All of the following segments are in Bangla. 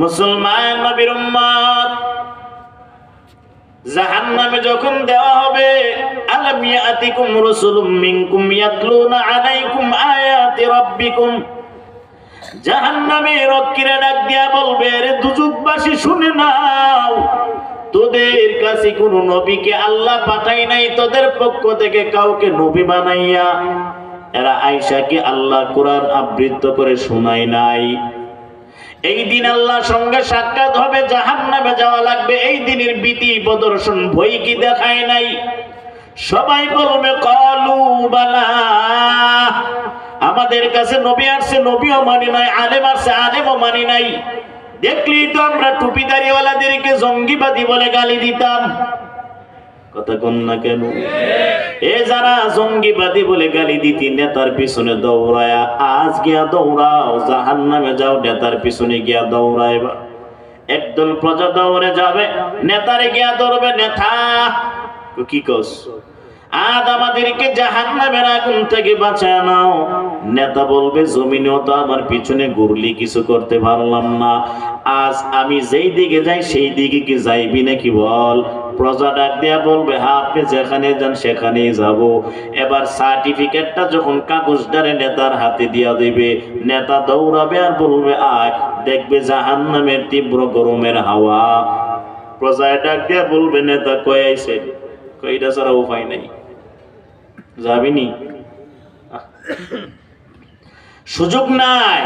মুসলমান নবীর উম্মত জাহান্নামে যখন দেওয়া হবে, আলাম ইয়াতিকুম রাসূলুম মিনকুম ইয়াতলুনা আলাইকুম আয়াতি রাব্বিকুম, জাহান্নামের রক্ষীরা ডাক দিয়া বলবে, রে দুজকবাসী শুনে নাও, তোদের কাছে কোন নবীকে আল্লাহ পাঠাই নাই, তোদের পক্ষ থেকে কাউকে নবী বানাইয়া। এরা আয়েশা কি আল্লাহ কোরআন আবৃত্ত করে শোনায় নাই? এই দিন আল্লাহর সঙ্গে সাক্ষাৎ হবে, জাহান্নামে যাওয়া লাগবে, এই দিনের ভীতি প্রদর্শন ভয় কি দেখায় নাই? সবাই বলবে ক্বালু বালা, আমাদের কাছে নবী আসছে, নবীও মানি নাই, আলেম আসছে, আলেমও মানি নাই। দেখলি তো আমরা টুপিদারিওয়ালাদেরকে জঙ্গিবাদী বলে গালি দিতাম, কথা কোন না কেন? এ যারা জঙ্গিবাদী বলে গালি দিতি, নেতার পিছনে দৌড়ায়া, আজ গিয়া দৌড়াও, জাহান্নামে যাও, নেতার পিছনে গিয়া দৌড়াইবা। একদল প্রজা দৌড়ে যাবে, নেতারে গিয়া ধরবে, নেতা কি কস, আজ আমাদেরকে জাহান্নামের আগুন থেকে বাঁচায় নাও। নেতা বলবে, জমিনেও তো আমার পিছনে ঘুরলি, কিছু করতে পারলাম না, আজ আমি যেই দিকে যাই সেই দিকে কি যাইবি নাকি বল? প্রজা ডাক দিয়া বলবে, হ্যাঁ আপনি যেখানে যান সেখানেই যাব। এবার সার্টিফিকেটটা যখন কাগজদারে নেতার হাতে দিয়া দিবে, নেতা দৌড়াবে আর বলবে, আয়, দেখবে জাহান্নামের তীব্র গরমের হাওয়া। প্রজায় ডাক দিয়া বলবে, নেতা কই আইছে? কইটা ছাড়া উপায় নাই, যাবিনি, সুযোগ নাই,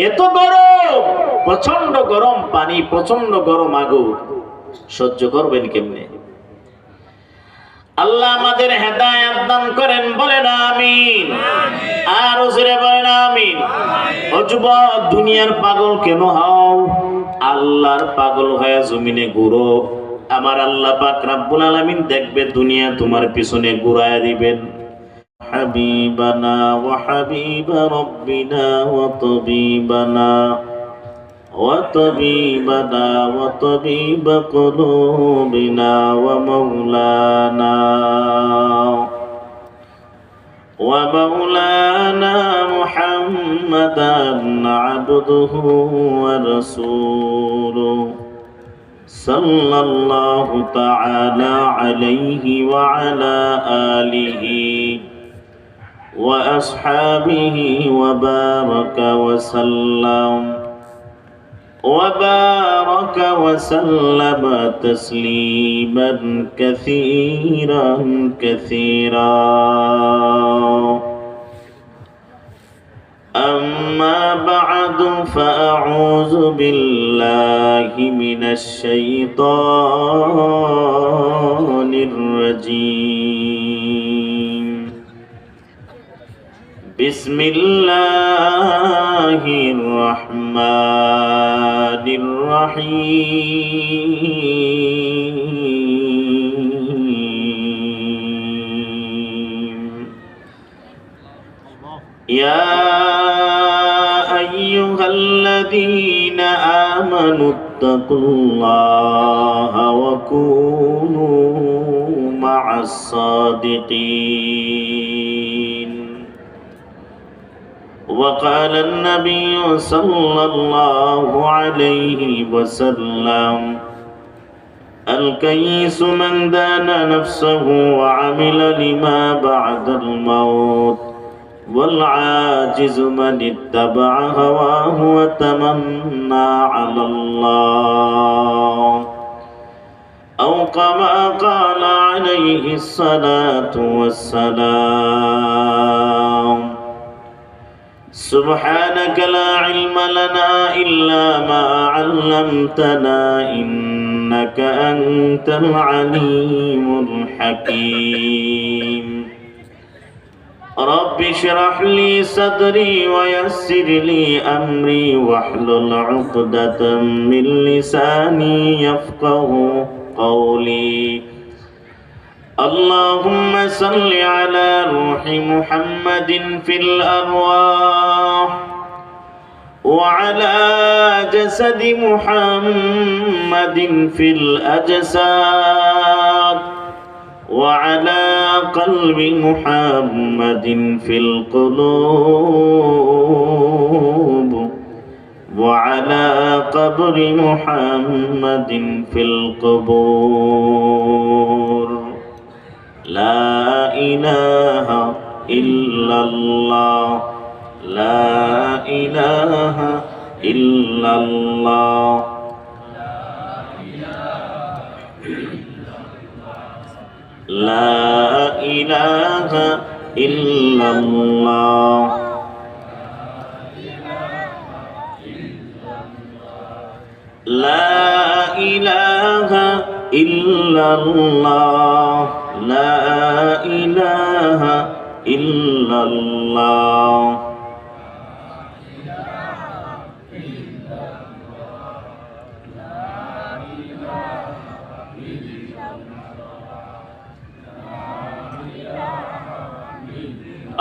এত গরম, প্রচন্ড গরম পানি, প্রচন্ড গরম আগুন, সহ্য করবেন কেমনে? আল্লাহ আমাদের হেদায়েত দান করেন, বলেন আমিন। আর জোরে বলেন আমিন। ও যুবক, দুনিয়ার পাগল কেন হও? আল্লাহর পাগল হয়ে জমিনে ঘুরো, আমার আল্লাহ পাক রব্বুল আলামিন দেখবে দুনিয়া তোমার পিছনে ঘুরায়া দিবেন। হাবিবানা ওয়া হাবিবা রব্বিনা ওয়া তাবিবানা وطبيبنا وطبيب قلوبنا ومولانا محمدا عبده ورسوله صلى الله تعالى عليه وعلى آله وأصحابه وبارك وسلم تسليما كثيرا كثيرا. أما بعد فأعوذ بالله من الشيطان الرجيم. بسم الله الرحمن الرحيم. يا أيها الذين آمنوا اتقوا الله وكونوا مع الصادقين. وقال النبي صلى الله عليه وسلم: الكيس من دان نفسه وعمل لما بعد الموت، والعاجز من اتبع هواه وتمنى على الله، أو كما قال عليه الصلاة والسلام. سبحانك لا علم لنا إلا ما علمتنا إنك أنت العليم الحكيم. رب اشرح لي صدري ويسر لي أمري واحلل عقدة من لساني يفقه قولي. اللهم صل على روح محمد في الأرواح، وعلى جسد محمد في الأجساد، وعلى قلب محمد في القلوب، وعلى قبر محمد في القبور لا إله إلا الله لا إله إلا الله لا إله إلا الله لا إله إلا الله لا إله إلا الله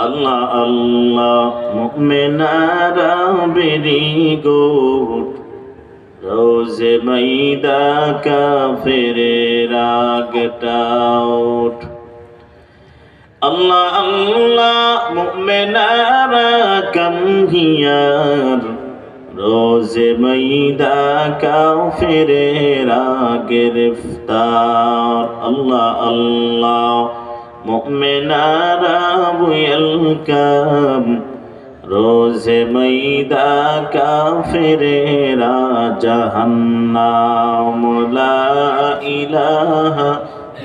আল্লাহ আল্লাহ মুমিনারা বেরিগো রোজে মঈদা কাফেরেরা গটাউট আল্লাহ আল্লাহ মুমিনারা কামহিয়ার রোজে মঈদা কাফেরেরা গ্রেফতার আল্লাহ আল্লাহ মুমিনারা ওয়েলকাম রোজে মঈদা কাফেরেরা জাহান্নাম লা ইলাহা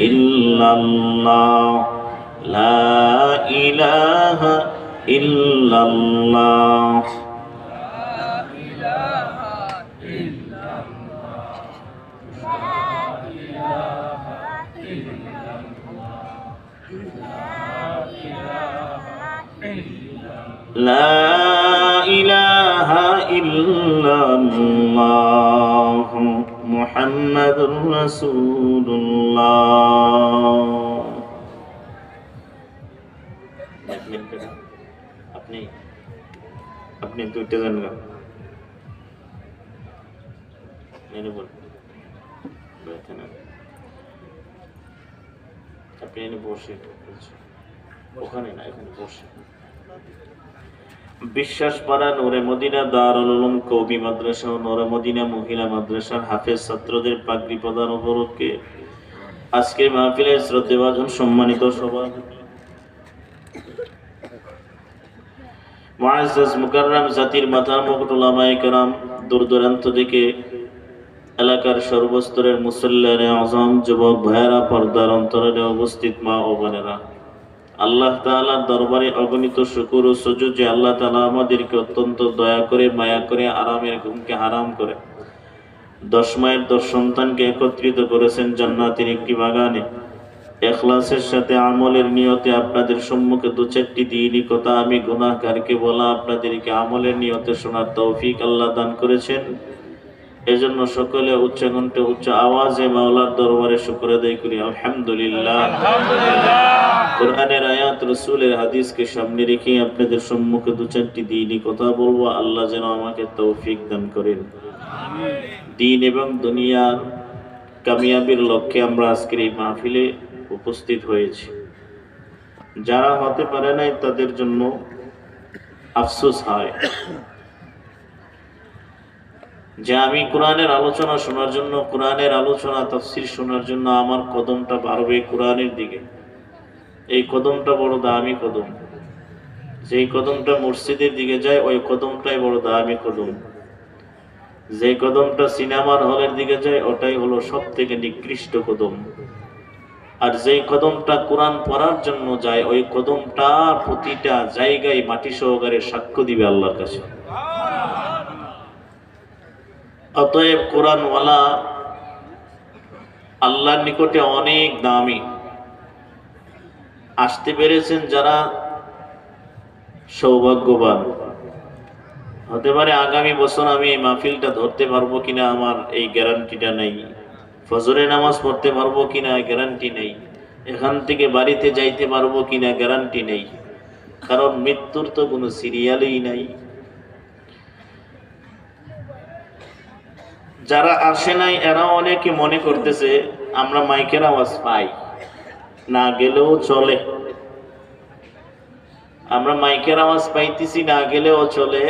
ইল্লাল্লাহ লা ইলাহা ইল্লাল্লাহ لا إله إلا الله محمد رسول الله अपने तो इतने का मैंने बोल बैठे ना अपने ने বসে ওখানে না এখানে বসে বিশ্বাসপাড়া নূরে মদিনা দারুল উলুম কওমি মাদ্রাসা ও নূরে মদিনা মহিলা মাদ্রাসার হাফেজ ছাত্রদের পাগড়ি প্রদান উপলক্ষে আজকের মাহফিলের শ্রদ্ধেভাজন সম্মানিত সভাপতি মুআজ্জাজ মুকাররম জাতির মাথার মুকুট উলামায়ে কেরাম দূর দূরান্ত থেকে এলাকার সর্বস্তরের মুসল্লিয়ানে আযম যুবক ভাইয়েরা পর্দার অন্তরালে উপস্থিত মা ও বোনেরা আল্লাহ তাআলার দরবারে অগণিত শুকর ও সুজুদ যে আল্লাহ তাআলা আমাদেরকে অত্যন্ত দয়া করে মায়া করে আরামের ঘুমকে হারাম করে 10 মায়ের 10 সন্তানকে একত্রিত করেছেন জান্নাতের একটি বাগানে ইখলাসের সাথে আমলের নিয়তে আপনাদের সম্মুখে দু চারটি দ্বীনি কথা আমি গুনাহগারকে বলা আপনাদেরকে আমলের নিয়তে শোনার তৌফিক আল্লাহ দান করেছেন এজন্য সকলে উচ্চ কণ্ঠে উচ্চ আওয়াজে মাওলার দরবারে শুকর আদায় করি আলহামদুলিল্লাহ আলহামদুলিল্লাহ কোরআনের আয়াত রাসূলের হাদিসকে সামনে রেখে আপনাদের সম্মুখে দু চারটি দ্বীনি কথা বলবো আল্লাহ যেন আমাকে তৌফিক দান করেন আমিন দ্বীন এবং দুনিয়ার কামিয়াবির লক্ষ্যে আমরা আজকের এই মাহফিলে উপস্থিত হয়েছি যারা হতে পারে নাই তাদের জন্য আফসোস হয় যে আমি কোরআনের আলোচনা শোনার জন্য কোরআনের আলোচনা তাফসীর শোনার জন্য আমার কদমটা বাড়বে কোরআনের দিকে এই কদমটা বড় দামি কদম যেই কদমটা মসজিদের দিকে যায় ওই কদমটাই বড় দামি কদম যে কদমটা সিনেমার হলের দিকে যায় ওটাই হলো সবথেকে নিকৃষ্ট কদম আর যেই কদমটা কোরআন পড়ার জন্য যায় ওই কদমটা প্রতিটা জায়গায় মাটি সহকারে সাক্ষ্য দিবে আল্লাহর কাছে অতএব কোরআনওয়ালা আল্লাহর নিকটে অনেক দামি আসতে পেরেছেন যারা সৌভাগ্যবান হতে পারে আগামী বছর আমি এই মাহফিলটা ধরতে পারবো কিনা আমার এই গ্যারান্টিটা নেই ফজরে নামাজ পড়তে পারবো কিনা গ্যারান্টি নেই এখান থেকে বাড়িতে যাইতে পারবো কিনা গ্যারান্টি নেই কারণ মৃত্যুর তো কোনো সিরিয়ালই নাই যারা আসে নাই এরা অনেকে মনে করতেছে আমরা মাইকের আওয়াজ পাই না গেলেও চলে আমরা মাইকের আওয়াজ পাইতেছি না গেলেও চলে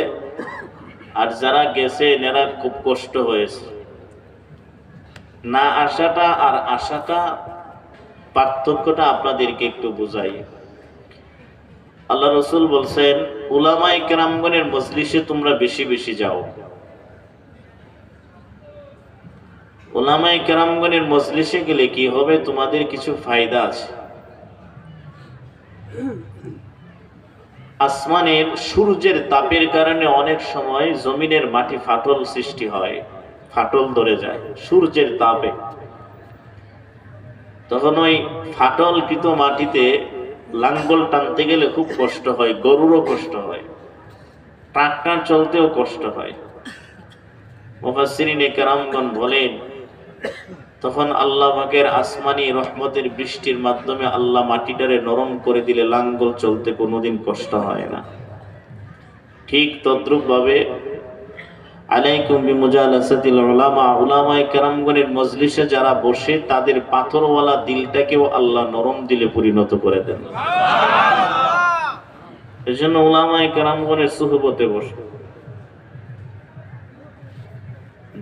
আর যারা গেছেন এরা খুব কষ্ট হয়েছে। না আসাটা আর আসাটা পার্থক্যটা আপনাদেরকে একটু বুঝাই। আল্লাহ রসুল বলছেন, উলামায়ে কেরামগণের মজলিসে তোমরা বেশি বেশি যাও। উলামায়ে কেরামগণের মজলিসে গেলে কি হবে, তোমাদের কিছু ফায়দা আছে। আসমানের সূর্যের তাপের কারণে অনেক সময় জমিনের মাটি ফাটল সৃষ্টি হয়, ফাটল ধরে যায় সূর্যের তাপে। তখন ওই ফাটলকৃত মাটিতে লাঙ্গল টানতে গেলে খুব কষ্ট হয়, গরুরও কষ্ট হয়, ট্রাক্টর চলতেও কষ্ট হয়। মুফাসসিরিনে কেরামগণ বলেন, তখন আল্লাহ পাকের আসমানি রহমতের বৃষ্টির মাধ্যমে আল্লাহ মাটিটারে নরম করে দিলে লাঙ্গল চলতে কোনোদিন কষ্ট হয় না। ঠিক তদ্রূপ ভাবে আলাইকুম বিমুজালাসাতিল উলামা, উলামায়ে কেরামগণের মজলিসে যারা বসে তাদের পাথরওয়ালা দিলটাকেও আল্লাহ নরম দিলে পরিণত করে দেন। এজন্য উলামায়ে কেরামগণের সুহবতে বসে।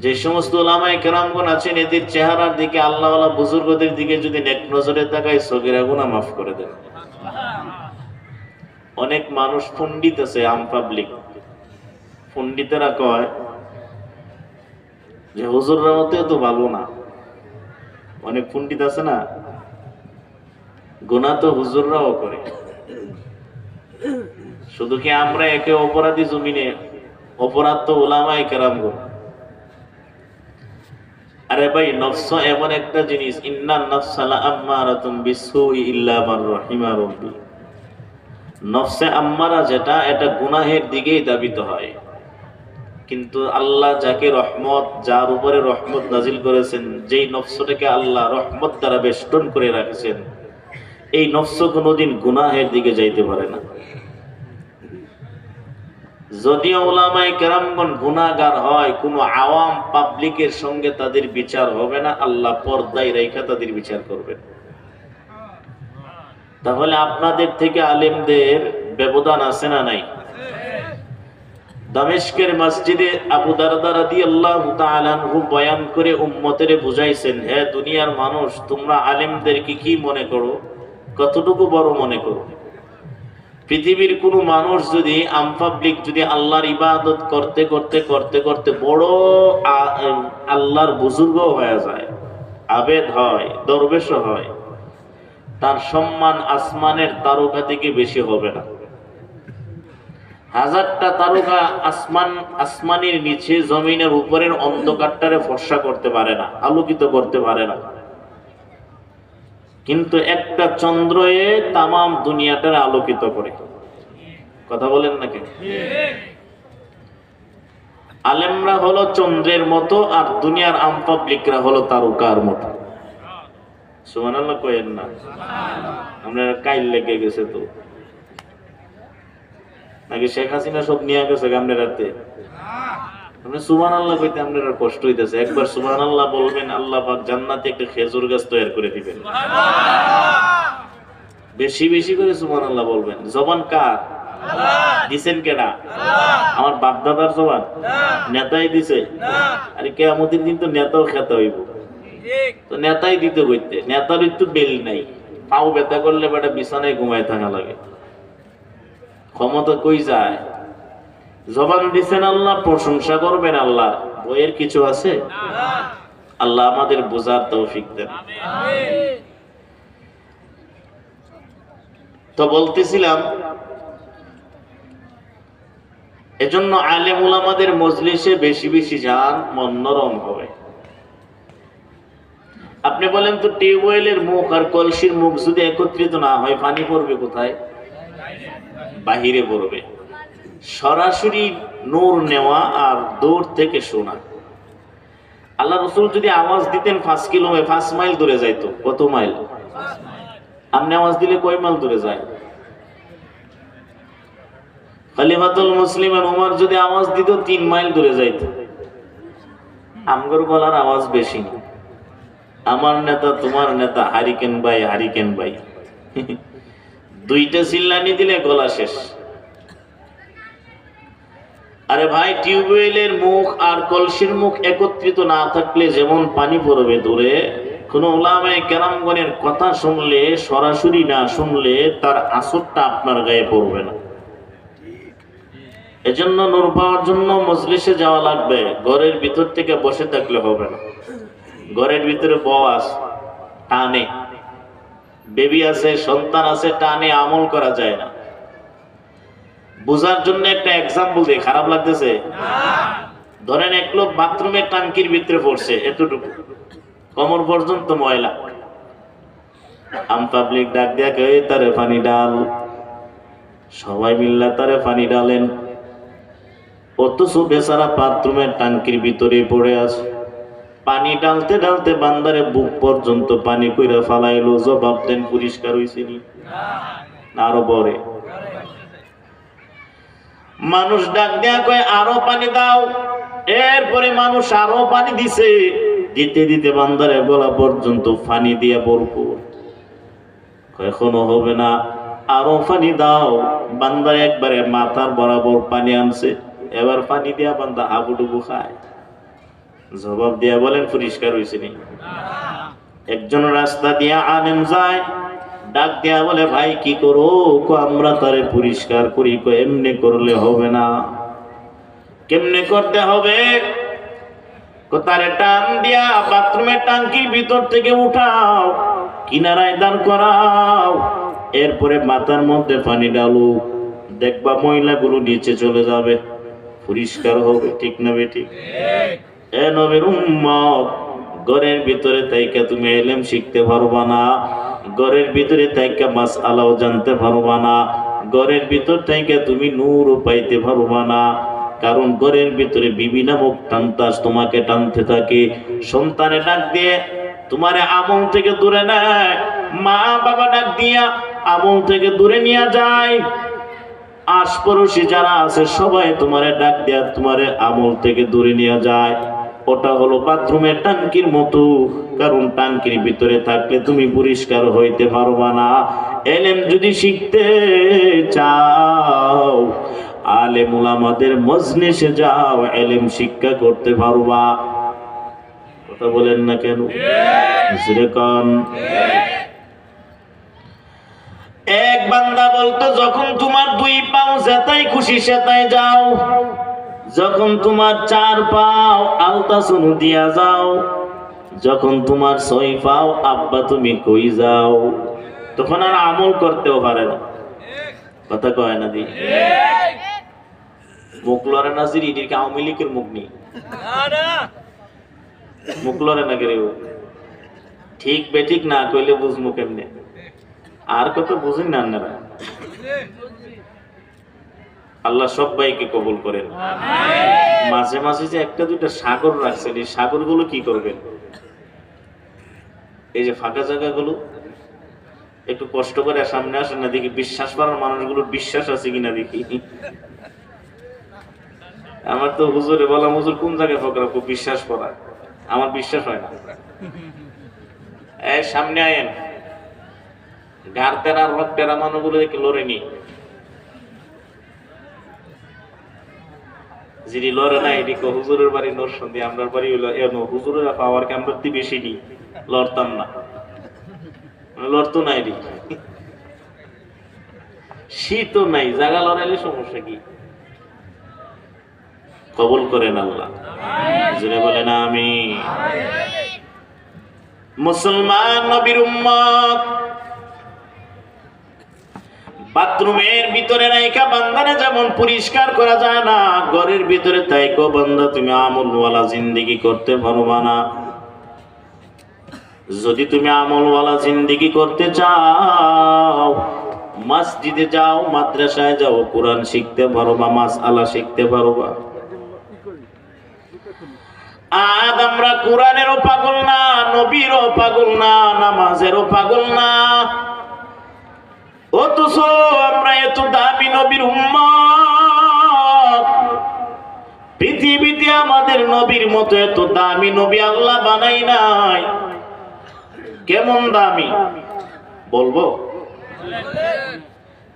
যে সমস্ত উলামায়ে কেরামগণ আছেন এদের চেহারার দিকে, আল্লাহওয়ালা বুজুর্গদের দিকে যদি নেক নজরে তাকায়, সগীরা গুনাহ মাফ করে দেন। অনেক মানুষ পণ্ডিত আছে, আম পাবলিক পণ্ডিতেরা কয় যে হুজুররা তো ভালো না। অনেক পণ্ডিত আছে না, গুনাহ তো হুজুররাও করে। শুধু কি আমরা একে অপরাধী জমিনে? অপরাধ তো উলামায়ে কেরামগণ। আরে ভাই, নফস এমন একটা জিনিস, ইন্নান নাফসা লাআম্মারাতুন বিসসুই ইল্লা মান রাহিমা রাব্বি। নফসে আম্মারা যেটা, এটা গুনাহের দিকেই ধাবিত হয়। কিন্তু আল্লাহ যাকে রহমত, যার উপরে রহমত নাজিল করেছেন, যেই নফসটাকে আল্লাহ রহমত দ্বারা বেষ্টন করে রাখছেন, এই নফস কোনোদিন গুনাহের দিকে যাইতে পারে না। যদিও উলামায়ে কেরামগণ গুনাহগার হয়, কোনো আওয়াম পাবলিকের সঙ্গে তাদের বিচার হবে না, আল্লাহ পর্দায় রেখে তাদের বিচার করবেন। তাহলে আপনাদের থেকে আলেমদের ব্যবধান আছে না নাই? দামেস্কের মসজিদে আবু দারদা রাদিয়াল্লাহু তাআলা আনহু বয়ান করে উম্মতের বুঝাইছেন, হে দুনিয়ার মানুষ, তোমরা আলেমদেরকে কি মনে করো, কতটুকু বড় মনে করো? পৃথিবীর কোন মানুষ যদি আমপাবলিক যদি আল্লাহর ইবাদত করতে করতে করতে করতে বড় আল্লাহর বুজুর্গ হয়ে যায়, আবেদ হয়, দরবেশ হয়, তার সম্মান আসমানের তারকা থেকে বেশি হবে না। হাজারটা তারকা আসমানের নিচে জমিনের উপরের অন্ধকারটারে ফর্সা করতে পারে না, আলোকিত করতে পারে না। কিন্তু একটা চন্দ্রে তামাম দুনিয়াটারে আলোকিত করে। কথা বলেন নাকি? আলেমরা হলো চন্দ্রের মতো, আর দুনিয়ার আম পাবলিকরা হলো তারকার মতো। সুবহানাল্লাহ কইেন না? আপনারা কাইল লেগে গেছে তো নাকি? শেখ হাসিনা সব নিয়ে গেছে গামনে রাতে? আপনি সুবহানাল্লাহ কইতে আপনার কষ্ট হইতেছে। একবার সুবহানাল্লাহ বলবেন, আল্লাহ পাক জান্নাতে একটা খেজুর গাছ তৈরি করে দিবেন। বেশি বেশি করে সুবহানাল্লাহ বলবেন। জবান কার? দিছেন কেডা? আমার বাপ দাদার জবান? নেতাই দিছে? আরে কিয়ামতের দিন তো নেতাও খেতে হইব, তো নেতাই দিতে হইতে। নেতার একটু বেল নাই, পাও ব্যথা করলে বেটা বিছানায় ঘুমায় থাকা লাগে। ক্ষমতা কই যায়? জবান দিছেন আল্লাহ, প্রশংসা করবেন আল্লাহ, বইয়ের কিছু আছে? আল্লাহ আমাদের বোঝার তৌফিক দেন। তো বলতেছিলাম, এজন্য আলেম উলামাদের মজলিসে বেশি বেশি যান, মন নরম হবে। আপনি বলেন তো, টিউবওয়েলের মুখ আর কলসির মুখ যদি একত্রিত না হয়, পানি পড়বে কোথায়? বাহিরে পড়বে। সরাসরি নূর নেওয়া আর দূর থেকে শোনা। আল্লাহ রাসূল যদি আওয়াজ দিতেন 5 মাইল দূরে যাইতো। কত মাইল? আপনি আওয়াজ দিলে কয় মাইল দূরে যায়? খলিফাতুল মুসলিমিন ওমর যদি আওয়াজ দিত 3 মাইল দূরে যাইতো। আমগর গলার আওয়াজ বেশি না। আমার নেতা, তোমার নেতা, হারিকেন ভাই, হারিকেন ভাই, দুইটা চিল্লানি দিলে গলা শেষ। আরে ভাই, টিউবওয়েলের মুখ আর কলসির মুখ একত্রিত না থাকলে যেমন পানি পড়বে দূরে, কোন উলামায়ে কেরামগণের কথা শুনলে, সরাসরি না শুনলে তার আসরটা আপনার গায়ে পড়বে না। এজন্য নূর পাওয়ার জন্য মজলিসে যাওয়া লাগবে। ঘরের ভিতর থেকে বসে থাকলে হবে না। ঘরের ভিতরে বউ আছে, টানে, বেবি আছে, সন্তান আছে, টানে আমল করা যায় না। বুঝার জন্য একটা এক্সাম্পল দিই, খারাপ লাগতেছে? ধরেন এক লোক বাথরুমের টাঙ্কির ভিতরে পড়ছে, এতটুকু কোমর পর্যন্ত ময়লা। আম পাবলিক ডাক দিয়া কই তারে পানি ডাল, সবাই মিল্লা তারে পানি ডালেন। অথচ বেচারা বাথরুমের টাঙ্কির ভিতরে পড়ে আছে। পানি ডালতে ডালতে বান্দারে বুক পর্যন্ত পানি কইরা ফালাইলো। জবাব দেন, পরিষ্কার হইছে নি? আরো বরে মানুষ ডাক দেয়া কয় আরো পানি দাও। এরপরে মানুষ আরো পানি দিছে, দিতে দিতে বান্দারে গলা পর্যন্ত পানি দিয়ে ভরপুর। এখনো হবে না, আরো পানি দাও। বান্দার একবারে মাথার বরাবর পানি আনছে, এবার পানি দিয়া বান্দা হাবুডুবু খায়। জবাব দিয়া বলেন, পরিষ্কার হয়েছে নি? একজন রাস্তা দিয়া আনেন যায়, ডাক দিয়া বলে ভাই কি করো? আমরা তারে পরিষ্কার করি। এমনি করলে হবে না। কেমনে করতে হবে? তারে টান দিয়া বাথরুমের টাঙ্কির ভিতর থেকে উঠাও, কিনারায় দাঁড় করাও, এরপরে মাথার মধ্যে পানি ডালো, দেখবা ময়লাগুলো নিচে চলে যাবে, পরিষ্কার হবে। ঠিক না বেঠিক? এ নবীর উম্মত, ঘরের ভিতরে তাইকা তুমি ইলম শিখতে পারবা না। ঘরের ভিতরে তাইকা মাসআলাও জানতে পারবা না। ঘরের ভিতর তাইকা তুমি নূরও পাইতে পারবা না। কারণ ঘরের ভিতরে বিবি নামক টানতাস তোমাকে টানতে থাকে। সন্তানে ডাক দিয়ে তোমারে আমল থেকে দূরে নেয়, মা বাবা ডাক দিয়া আমল থেকে দূরে নিয়ে যায়। আশপাশে যারা আছে সবাই তোমারে ডাক দিয়া তোমারে আমল থেকে দূরে নিয়ে যায়। ওটা হলো বাথরুমের টাঙ্কির মতো। কারণ টাঙ্কির ভিতরে থাকলে তুমি পরিষ্কার হইতে পারবা না। ইলম যদি শিখতে চাও, আলেম উলামাদের মজলিসে যাও, ইলম শিক্ষা করতে পারবা। কথা বলেন না কেন? যেরকম এক বান্দা বলতো, যখন তোমার দুই পাও যেতাই খুশি সেতাই যাও, যখন তোমার চার পাও আলতা সুনু দিয়া যাও, যখন তোমার ছয় পাও আব্বা তুমি কই যাও, তখন আর আমল করতেও পারে না। কথা কয় না? দি মুখ লড়ে না জিরি, এদিকে আওয়ামী লীগের মুখ নেই, মুখ লড়ে না কেউ। ঠিক বেঠিক না কইলে বুঝবো কেমনে? আর কত বুঝেন না আপনারা? আল্লাহ সবাইকে কবুল করেন। মাঝে মাঝে যে একটা দুইটা সাগর রাখছেন, এই সাগরগুলো কি করবেন? এই যে ফাঁকা জায়গাগুলো একটু কষ্ট করে সামনে আসেন না, দেখি বিশ্বাস করার মানুষগুলোর বিশ্বাস আছে কিনা দেখি। আমার তো হুজুরে বলা, হুজুর কোন জায়গায় ফকরা খুব বিশ্বাস করা, আমার বিশ্বাস হয় না। এই সামনে আয়েন, গার তেরা রক তেরা মানুষগুলো দেখে লড়ে নি, যিনি লড়ে না এদিকে হুজুরের বাড়ি নরসন্দি, আমরার বাড়ি হইলো এনো। হুজুরের পাওয়ার কে আমরা বেশি নি, লড়তাম না, লড়তো না। এদিকে শীতও নাই, জায়গা লড়াইলে সমস্যা কি? কবুল করেন আল্লাহ। জুড়ে বলেন আমিন। মুসলমান নবীর উম্মত, বাথরুমের ভিতরে রাইখা বান্দারে যেমন পরিষ্কার করা যায় না, ঘরের ভিতরে তাইকো বান্দা তুমি আমলওয়ালা জিন্দেগি করতে পারবা না। যদি তুমি আমলওয়ালা জিন্দেগি করতে চাও, মসজিদে যাও, মাদ্রাসায় যাও, কোরআন শিখতে পারবা, মাসআলা শিখতে পারবা। আজ আমরা কোরআনেরও পাগল না, নবীরও পাগল না, নামাজেরও পাগল না, অথচ আমরা এত দামি নবীর উম্মত। পৃথিবীতে আমাদের নবীর মতো এত দামি নবী আল্লাহ বানাই নাই। কেমন দামি বলবো?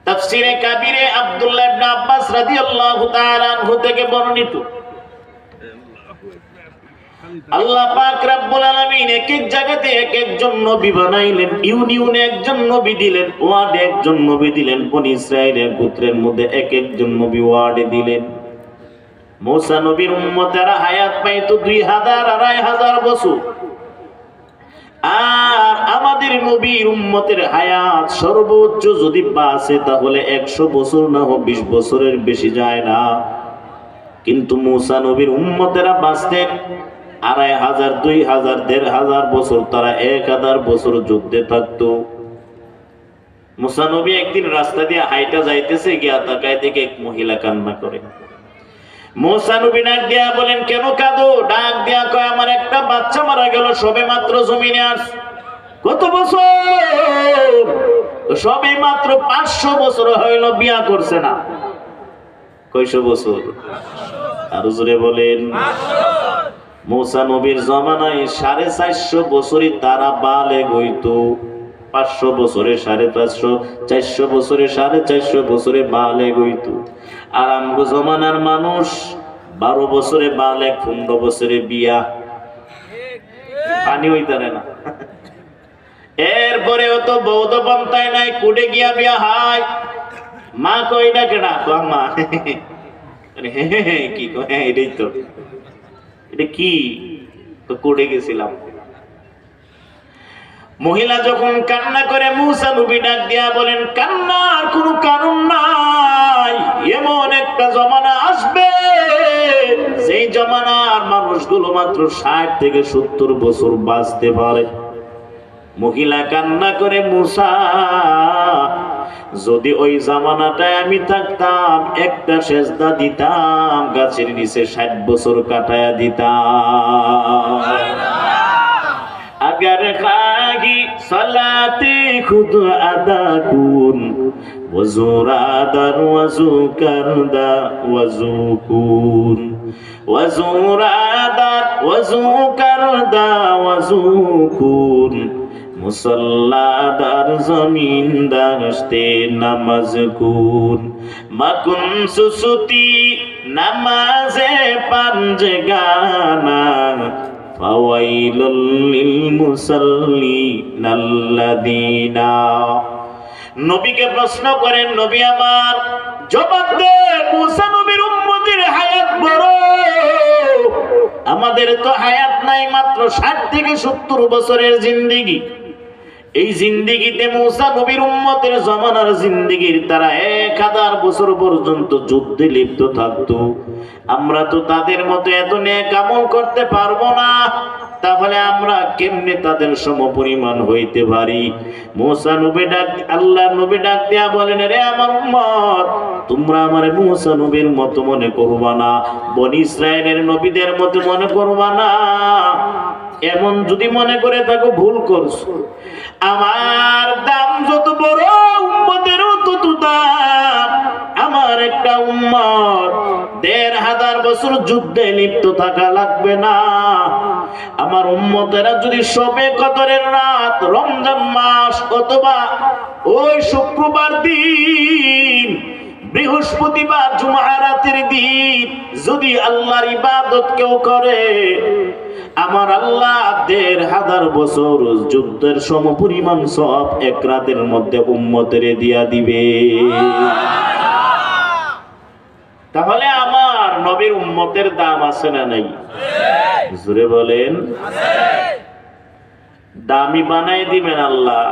তাফসীরে কাবীরে আব্দুল্লাহ ইবনে আব্বাস রাদিয়াল্লাহু তাআলা আনহু থেকে বর্ণিত, আল্লাহ পাক রব্বুল আলামিন এক এক জায়গাতে এক একজন নবী বানাইলেন। ইউনিয়নে একজন নবী দিলেন, ওয়ার্ডে একজন নবী দিলেন, বনি ইসরাইলের গোত্রের মধ্যে এক একজন নবী ওয়ার্ডে দিলেন। মুসা নবীর উম্মতেরা হায়াত পাইতো 2000 2500 বছর, আর আমাদের নবীর উম্মতের হায়াত সর্বোচ্চ যদি বাঁচে তাহলে 100 বছর না হোক 20 বছরের বেশি যায় না। কিন্তু মুসা নবীর উম্মতেরা বাঁচতেন 2500 2000 1500 বছর, তারা 1000 বছর যুদ্ধে থাকতো। মুসা নবী একদিন রাস্তা দিয়ে হাইটা যাইতেছে, গিয়া তাকায় দেখে এক মহিলা কান্না করে। মুসা নবী ডাক দিয়া বলেন, কেন কাঁদো? ডাক দিয়া কয়, আমার একটা বাচ্চা মারা গেল, সবে মাত্র জমিনে আস। কত বছর? সবে মাত্র 500 বছর হইল, বিয়া করছে না। কয়শো বছর? আরো জোরে বলেন। মুসা নবীর জমানায় 450 বছরই তারা বালেগ হইতো। 500 বছরে 550, 400 বছরে 450 বছরে বালেগ হইতো। আর আমগো জমানার মানুষ 12 বছরে বালেগ, 15 বছরে বিয়া। পানি হইতারে না। এরপরে তো বৌদ্ধ পন্থায় নাই, কুড়ে গিয়া বিয়া হয়। মা কই না কেনা মা কি কয়, এটাই তো, এটা কি কুড়ে গেছিলাম। মহিলা যখন কান্না করে, মুসা নবী ডাক দিয়া বলেন, কান্নার কোনো কারণ নাই। এমন একটা জমানা আসবে সেই জমানার মানুষগুলো মাত্র 60 থেকে 70 বছর বাঁচতে পারে। মহিলা কান্না করে, মুসা যদি ওই জামানাটায় আমি থাকতাম, একটা সেজদা দিতাম, গাছের নিচে 60 বছর কাটায়া দিতাম। अगर खागी सलाते खुद अदा कुन वजू रादर वजू करदा वजू कुन वजू रादर वजू करदा वजू कुन मुसल्लादार जमीन दाश्ते नमाज कुन मकुन सुसुती नमाजे पंजे गाना ফাওয়াইলুল লিল মুসাল্লিনাল্লাযিনা। নবীকে প্রশ্ন করেন, নবী আমার জবাব দে, মুসা নবীর উম্মতের হায়াত বড়, আমাদের তো হায়াত নাই, মাত্র 60 থেকে 70 বছরের জিন্দেগি। এই জিন্দেগিতে মুসা নবীর উম্মতের জামানার জিন্দেগির তারা 1000 বছর পর্যন্ত যুদ্ধে লিপ্ত থাকতো। আমরা তো তাদের মতো এত নেক আমল করতে পারবো না, তাহলে আমরা কেমনে তাদের সমপরিমাণ হইতে পারি? মুসা নবী ডাক, আল্লাহ নবী ডাক দিয়া বলেন, রে আমার উম্মত, তোমরা আমার মুসা নবীর মতো মনে করবা না, বনি ইসরাইলের নবীদের মতো মনে করবা না। এমন যদি মনে করে থাকো, ভুল করছো। আমার দাম যত বড়, উম্মতেরও তত দাম। আমার একটা উম্মত 1500 বছর যুদ্ধে লিপ্ত থাকা লাগবে না। আমার উম্মতেরা যদি শবে কদরের রাত, রমজান মাস অথবা ওই শুক্রবার দিন, বৃহস্পতিবার জুমা রাতের দিন যদি আল্লাহর ইবাদত কেউ করে, আমার আল্লাহ 1500 বছর যুদ্ধের সমপরিমাণ সওয়াব এক রাতের মধ্যে উম্মতের দিয়া দিবে। তাহলে আমার নবীর উম্মতের দাম আছে না নাই? জোরে বলেন। দামি বানাই দিবেন আল্লাহ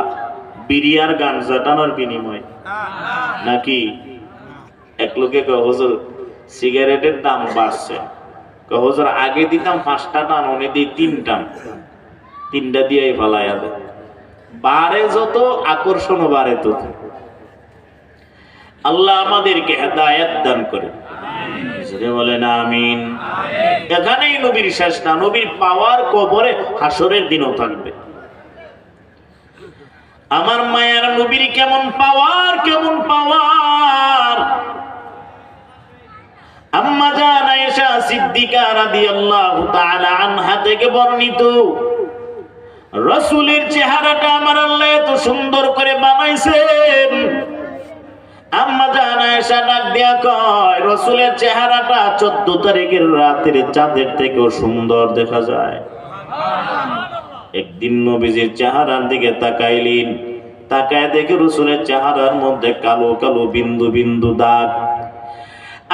বিরিয়ার গাঞ্জা টানার বিনিময় নাকি? এক লোকে কয়, হুজুর সিগারেটের দাম বাড়ছে। হুজুর আগে দিতাম 5টা টান, অনে দিই 3 টান, 3টা দিয়ে ফালাইয়া দেয়। বাড়ে যত আকর্ষণ বাড়ে তত। আল্লাহ আমাদেরকে হেদায়েত দান করে, বলেন আমিন। এখানেই নবীর শেষ না, নবীর পাওয়ার কবরে হাসরের দিনও থাকবে। আমার মায়ের নবীর কেমন পাওয়ার, কেমন পাওয়ার! আম্মা জান আয়েশা সিদ্দিকা রাদিয়াল্লাহু তাআলা আনহা থেকে বর্ণিত, রাসূলের চেহারাটা আমার আল্লাহ এত সুন্দর করে বানাইছেন, আম্মা জান আয়েশা ডাক দিয়া কয়, রাসূলের চেহারাটা 14 তারিখের রাতের চাঁদের থেকেও সুন্দর দেখা যায়। একদিন নবীজির চেহারার দিকে তাকাইলেন, তাকায় দেখে রাসূলের চেহারার মধ্যে কালো কালো বিন্দু বিন্দু দাগ।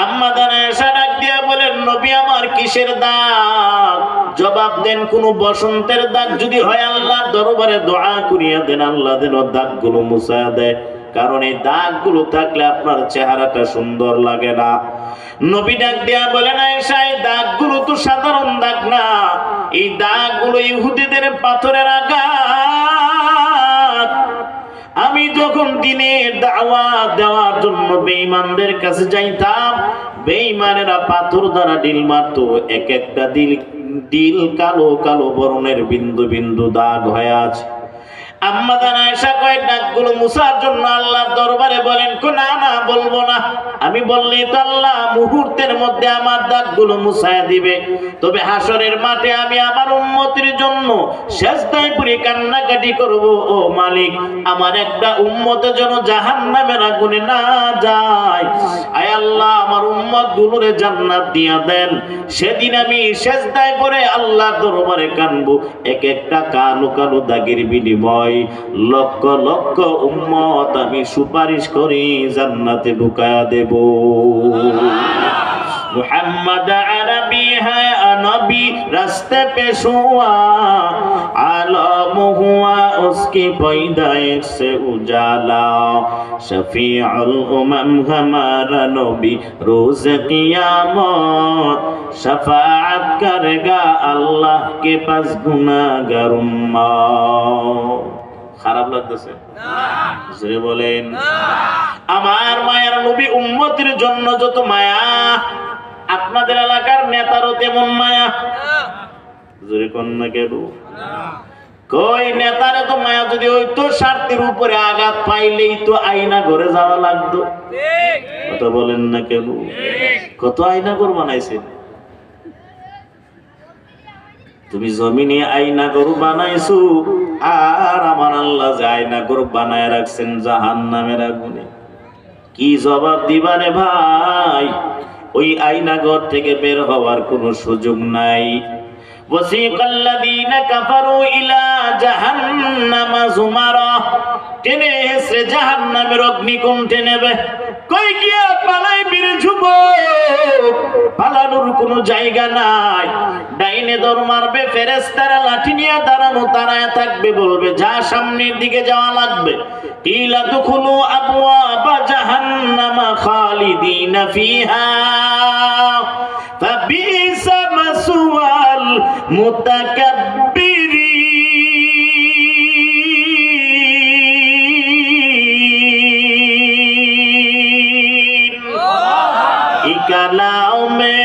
আম্মা জান আয়েশা ডাক দিয়া বলেন, নবী আমার কিসের দাগ? জবাব দেন, কোন বসন্তের দাগ যদি হয় আল্লাহর দরবারে দোয়া করিয়া দেন, আল্লাহ যেন দাগগুলো মুছা দেয়, কারণ এই দাগগুলো থাকলে আপনার চেহারাটা সুন্দর লাগে না। নবী ডাক দিয়া বলেন, আয়েশা এই দাগগুলো তো সাধারণ দাগ না, এই দাগগুলো ইহুদিদের পাথরের আঘাত। আমি যখন দিনের দাওয়াত দেওয়ার জন্য বেঈমানদের কাছে যাইতাম, বেঈমানেরা পাথর দ্বারা ডিল মারত, এক একটা ডিল কালো কালো বর্ণের বিন্দু বিন্দু দাগ হয়ে আছে। আম্মা জান আয়েশা কয়, দাগগুলো মুছার জন্য আল্লাহর দরবারে বলেন। না না, বলবো না, আমি বললেই তো আল্লাহ মুহূর্তের মধ্যে আমার দাগগুলো মুছায়া দিবে। তবে হাসরের মাঠে আমি আমার উম্মতের জন্য সেজদায় পড়ে কান্নাকাটি করব, ও মালিক আমার একটা উম্মত যেন জাহান্নামের আগুনে না যায়। আয় আল্লাহ আমার উম্মত গুলোরে জান্নাত দিয়া দেন। সেদিন আমি সেজদায় পড়ে আল্লাহর দরবারে কানবো, এক একটা কালো কালো দাগের বিনিময় লক্ষ লক্ষ উম্মত আমি সুপারিশ করি জান্নাতে ঢুকায়া দেব। मुहम्मद अरबी है नबी रास्ते पे हुआ, आलम हुआ उसकी पैदाइश से उजाला, शफीउल उमम हमारा नबी रोज क़ियामत, शफाअत करेगा अल्लाह के पास गुनाहगार उम्मत। খারাপ লাগতেছে না? জোরে বলেন না। আমার মায়ের নবী উম্মতের জন্য যত মায়া, আপনাদের এলাকার নেতারও তেমন মায়া। জোরে কোন না কেন? কই নেতারে তো মায়া যদি হইতো, স্বার্থের উপরে আঘাত পাইলেই তো আয়না ঘরে যাওয়া লাগতো। কথা বলেন না কেন? কত আয়না ঘর বানাইছে। তুমি জমিনে আয়না ঘর বানাইছো, আর আমার আল্লাহ যে আয়না ঘর বানায় রাখছেন জাহান্নামের আগুনে। কি জবাব দিবানে ভাই? ওই আয়না ঘর থেকে বের হওয়ার কোনো সুযোগ নাই। ওয়াসিকাল্লাযীনা কাফারু ইলা জাহান্নামা যুমারা, টেনে হেসে জাহান্নামের অগ্নিকুণ্ডে নেবে। কই গিয়া পালাইবি রে যুবক? পালানোর কোনো জায়গা নাই। ডাইনে দৌড় মারবে, ফেরেশতারা লাঠি নিয়ে দাঁড়ানো, দাঁড়ায় থাকবে, বলবে যা সামনের দিকে যাওয়া লাগবে। কিলা দুখুলু আবওয়াবা জাহান্নামা খালিদিনা ফিহা ফাবিসা মাসওয়াল মুতাকাব্বিরিন। কালাও মে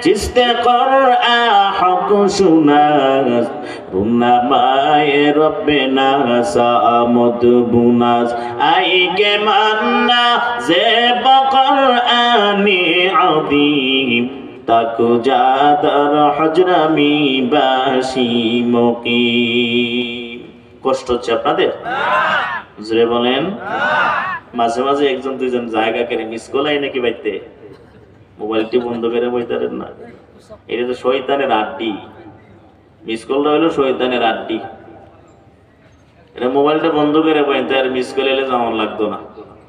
জিসতে কুরআ হক সুনাস, রুনামায়ে রব্বিনা Samad বুনাস, I K Manna J বকুরআনি আযীম, তাকু জাদার হজরামি বাসি মুকিম। কষ্ট হচ্ছে আপনাদের? জোরে বলেন। মাঝে মাঝে একজন দুইজন জায়গা করে মিস কলাই নাকি বাইতে, মোবাইলটি বন্ধ করে বইতারেন না। এটা তো শয়তানের আড্ডি। মিস কলটা হইলো শয়তানের আড্ডি। এটা মোবাইলটা বন্ধ করে বইতে, আর মিস কল এলে যেমন লাগতো না।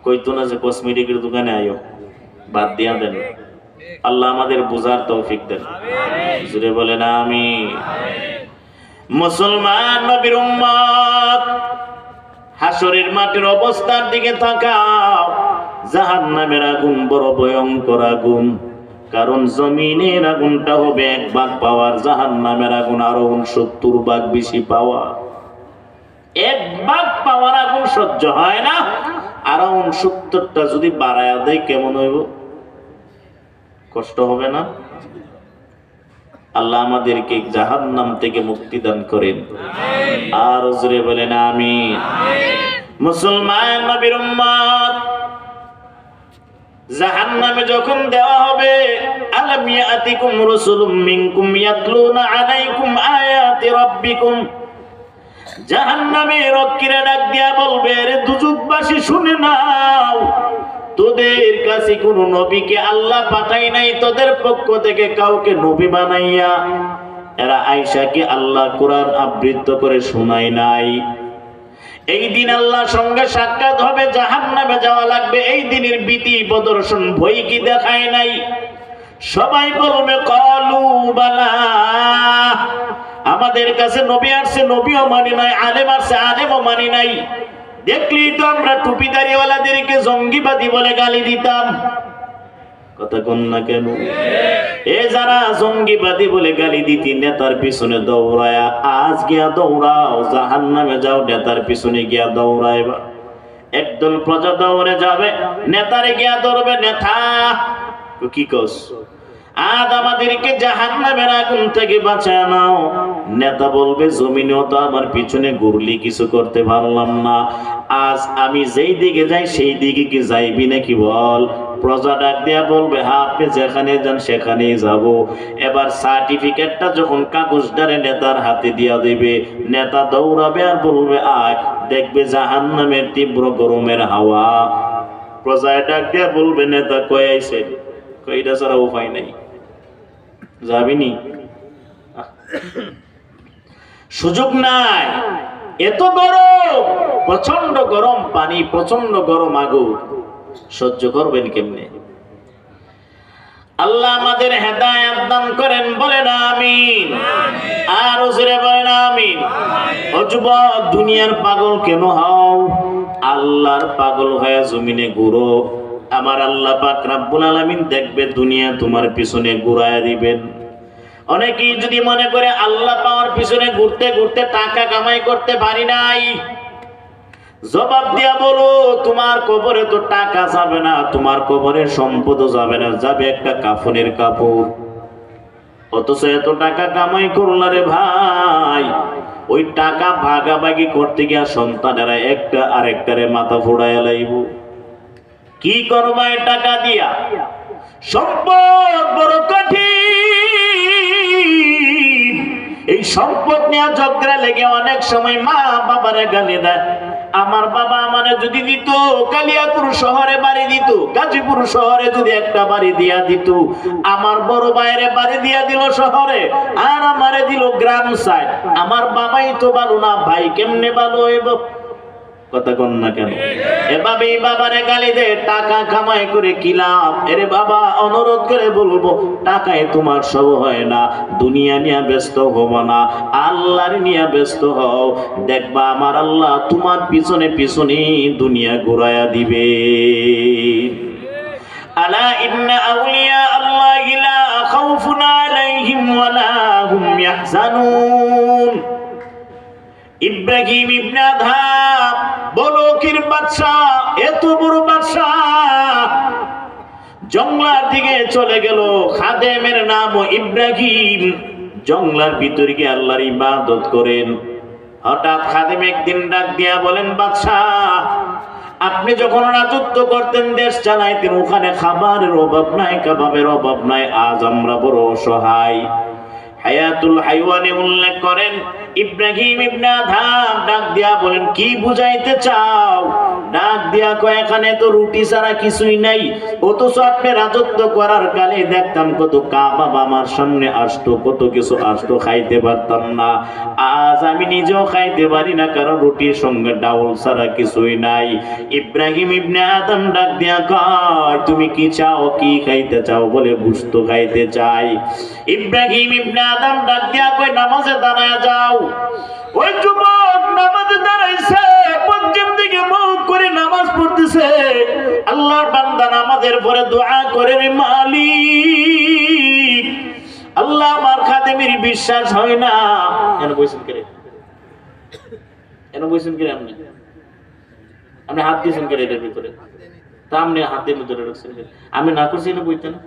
কইতো না যে কসমেটিকের দোকানে আইও, বাদ দিয়া দেন। আল্লাহ আমাদের বুঝার তৌফিক দেন। জুড়ে বলেন আমিন। মুসলমান নবীর উম্মত, হাসরের মাঠের অবস্থার দিকে তাকাও। জাহান্নামের আগুন বড় ভয়ঙ্কর আগুন, কারণ জমিনের আগুনটা হবে 1 ভাগ পাওয়ার, জাহান্নামের আগুন আরো 69 ভাগ বেশি পাওয়া। 1 ভাগ পাওয়ার আগুন সহ্য হয় না, আরো 69টা যদি বাড়ায়া দেয় কেমন হইব? কষ্ট হবে না? আল্লাহ আমাদেরকে জাহান্নাম থেকে মুক্তি দান করেন। আর জোরে বলেন আমিন। মুসলমান নবীর উম্মত, জাহান্নামে যখন দেওয়া হবে, আলাম ইয়াতিকুম রাসূলুম মিনকুম ইয়াতলুনা আলাইকুম আয়াতি রাব্বিকুম, জাহান্নামের রক্ষীরা ডাক দিয়া বলবে, রে দুজকবাসী শুনে নাও, তোদের কাছে কোন নবীকে আল্লাহ পাঠায় নাই, তোদের পক্ষ থেকে কাউকে নবী বানাইয়া। এরা আয়েশাকে আল্লাহ কোরআন আবৃত্ত করে শোনায় নাই। এই দিন আল্লাহর সঙ্গে সাক্ষাৎ হবে, জাহান্নামে যাওয়া লাগবে, এই দিনের ভীতি প্রদর্শন ভয় কি দেখায় নাই? সবাই বলবে ক্বালু বালা, আমাদের কাছে নবী আসছে, নবীও মানি নাই, আলেম আসছে, আলেমও মানি নাই। দেখলি তো আমরা টুপিদারিওয়ালাদেরকে জঙ্গিবাদী বলে গালি দিতাম। কথা কন না কেন? এ যারা জঙ্গিবাদী বলে গালি দিতি, নেতার পিছনে দৌড়ায়া, আজ গিয়া দৌড়াও, জাহান্নামে যাও, নেতার পিছনে গিয়া দৌড়াইবা। একদল প্রজা দৌড়ে যাবে, নেতারে গিয়া ধরবে, নেতা কি কস, আজ আমাদেরকে জাহান্নামের আগুন থেকে বাঁচায় নাও। নেতা বলবে জমিনেও তো আমার পিছনে ঘুরলি, কিছু করতে পারলাম না, আজ আমি যেই দিকে যাই সেই দিকে কি যাইবি নাকি বল? প্রজা ডাক দিয়া বলবে হ্যাঁ, আপনি যেখানে যান সেখানেই যাব। এবার সার্টিফিকেটটা যখন কাগজদারে নেতার হাতে দিয়া দেবে, নেতা দৌড়াবে আর বলবে আয়, দেখবে জাহান্নামের তীব্র গরমের হাওয়া। প্রজায় ডাক দিয়া বলবে নেতা কই আইছে, কইটা ছাড়া উপায় নাই, যাবিনি, সুযোগ নাই, এত গরম, প্রচন্ড গরম পানি, প্রচন্ড গরম আগুন, সহ্য করবেন কেমনে? আল্লাহ আমাদের হেদায়েত দান করেন, বলেন আমিন। আর জোরে বলেন আমিন। ও যুবক, দুনিয়ার পাগল কেন হও? আল্লাহর পাগল হয়ে জমিনে ঘুরো, আমার আল্লাহ পাক রব্বুল আলামিন দেখবে দুনিয়া তোমার পিছনে ঘুরায় দিবেন। অনেকেই যদি মনে করে আল্লাহ পাওয়ার পিছনে ঘুরতে ঘুরতে টাকা কামাই করতে পারি নাই, জবাব দিয়া বলো, তোমার কবরে তো টাকা যাবে না, তোমার কবরে সম্পদও যাবে না, যাবে একটা কাফনের কাপড়। অথচ এত টাকা কামাই করলা রে ভাই, ওই টাকা ভাগাভাগি করতে গিয়া সন্তানেরা একটা আরেকটারে মাথা ফোড়ায় লাইব। কি করবা এই টাকা দিয়া? সম্পদ বড় কঠিন, এই সম্পদ নিয়ে ঝগড়া লেগে অনেক সময় মা বাবারে গালি দেয়। আমার বাবা আমারে যদি দিত কালিয়াপুর শহরে বাড়ি দিত, গাজীপুর শহরে যদি একটা বাড়ি দিয়া দিত, আমার বড় ভাইয়ের বাড়ি দিয়া দিল শহরে, আর আমারে দিল গ্রাম সাইড, আমার বাবাই তো ভালো না, ভাই কেমনে ভালো হইব? কথা কন না কেন? এভাবেই বাবারে গালি দে, টাকা কামাই করে কি লাভ? এরে বাবা, অনুরোধ করে বলবো, টাকায় তোমার সব হয় না, দুনিয়া নিয়ে ব্যস্ত হব না, আল্লাহর নিয়ে ব্যস্ত হও, দেখবা আমার আল্লাহ তোমার পিছনে পিছনে দুনিয়া ঘুরায়া দিবে। আলা ইন্না আউলিয়া আল্লাহি লা খাউফুন আলাইহিম ওয়া লা হুম ইয়াহজানুন। ইব্রাহিম ইবনে আদহাম বলকির বাদশা, এত বড় বাদশা, জঙ্গলার দিকে চলে গেল, খাদেমের নাম ইব্রাহিম, জঙ্গলার ভিতরে গিয়ে আল্লাহর ইবাদত করেন। হঠাৎ খাদেম একদিন ডাক দিয়া বলেন, বাদশা, আপনি যখন রাজত্ব করতেন, দেশ চালাইতেন, ওখানে খাবারের অভাব নাই, কাবাবের অভাব নাই, আজ আমরা বড় অসহায়। হায়াতুল হাইওয়ানে উল্লেখ করেন, ইব্রাহিম ইবনে আদহাম ডাক দিয়া বলেন, কি বুঝাইতে চাও? ডাক দিয়া কয়, এখানে তো রুটি ছাড়া কিছুই নাই, অথচ আপনি রাজত্ব করার কালে দেখতাম কত কাবাব আমার সামনে আসতো, কত কিছু আসতো, খাইতে পারতাম না, আজ আমি নিজেও খাইতে পারি না, কারণ রুটির সঙ্গে ডাউল ছাড়া কিছুই নাই। ইব্রাহিম ইবনে আদম ডাক দিয়া কয়, তুমি কি চাও, কি খাইতে চাও? বলে গোশত খাইতে চাই। ইব্রাহিম ইবনে আদম ডাক দিয়া কয়, নামাজে দাঁড়ায় যাও। ওই যুবক নামাজে দাঁড়াইছে, পশ্চিম দিকে মুখ করে নামাজ পড়তেছে। আল্লাহর বান্দা নামাজের পরে দোয়া করে, মালিক, আল্লাহ আমার খাদেমের বিশ্বাস হয় না। এনে বইছেন করে, এনে বইছেন করে, আপনি আপনি হাত দিয়েছেন করে এটার ভিতরে, তা আপনি হাত দিয়ে ভিতরে রাখছেন, আমি না করছি এনে বইতেন না।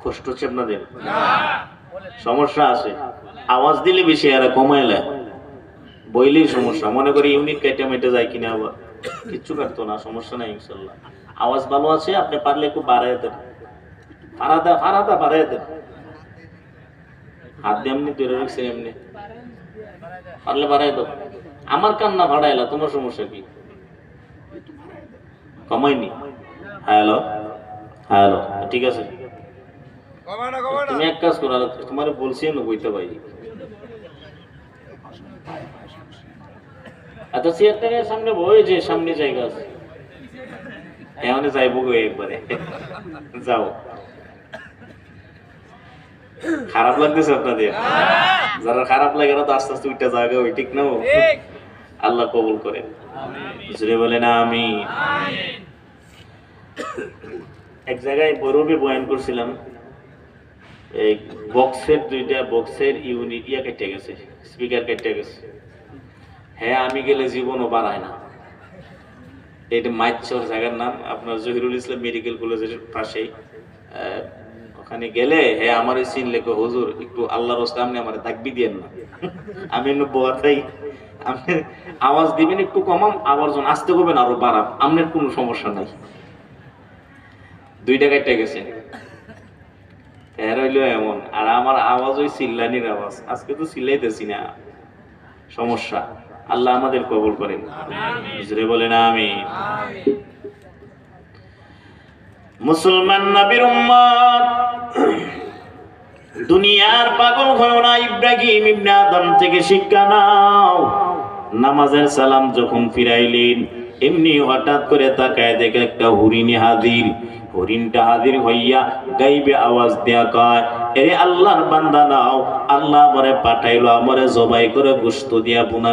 কষ্ট হচ্ছে আপনাদের? সমস্যা আছে, আওয়াজ দিলে বেশি, এরা কমাইলে বইলেই সমস্যা। মনে করি ইউনিট কেটে মেটে যায় কিনা, আবার কিচ্ছু কাটতো না, সমস্যা নাই ইনশাল্লাহ। আওয়াজ ভালো আছে, আপনি পারলে একটু বাড়াই দেন, ফারাদা বাড়াই দেন। হাত দিয়ে এমনি তৈরি রাখছে এমনি পারলে বাড়াই দাও আমার কান্না ভাড়াইলা তোমার সমস্যা কি কমাইনি হ্যালো হ্যালো ঠিক আছে তুমি এক কাজ করো তোমার বলছি না বইতে পারি এত চেয়ারটাকে সামনে বই যে সামনে জায়গা আছে এমনি যাইবো গো একবারে যাও খারাপ লাগতেছে আপনাদের যারা খারাপ লাগে না তো আস্তে আস্তে ওইটা জায়গা ওই ঠিক না আল্লাহ কবুল করেন জুড়ে বলে না আমি এক জায়গায় বৈরবে বয়ান করছিলাম এই বক্সের দুইটা বক্সের ইউনিট কেটে গেছে স্পিকার কেটে গেছে হ্যাঁ আমি গেলে জীবনও বাড়ায় না এটা মাইচর জায়গার নাম আপনার জহিরুল ইসলাম মেডিকেল কলেজের পাশেই ওখানে গেলে হ্যাঁ আমার সিন লেখো হুজুর একটু আল্লাহর রাস্তায় আপনি আমার তাকবীর দিয়েন না আমি এমনি বোয়াতাই আপনি আওয়াজ দিবেন একটু কমাম আবার যখন আসতে করবেন আরো বাড়াম আপনার কোনো সমস্যা নাই দুইটা কেটে গেছে এর হইলো এমন আর আমার আওয়াজ ওই চিল্লানির আওয়াজ আজকে তো চিল্লাইতেছি না সমস্যা আল্লাহ আমাদের কবুল করেন হুজুরে বলেন আমি মুসলমান নবীর উম্মত দুনিয়ার পাগল হয়ো না ইব্রাহিম ইবনে আদম থেকে শিক্ষা নাও নামাজের সালাম যখন ফিরাইলেন এমনি হঠাৎ করে তাকায় দেখে একটা হরিণ হাজির হরিণটা হাজির হইয়া গাইবে আওয়াজ দেয়া কয় এরে আল্লাহর বান্দা নাও আল্লাহ আমারে পাঠাইলো আমারে জবাই করে গোশত দিয়া বুনা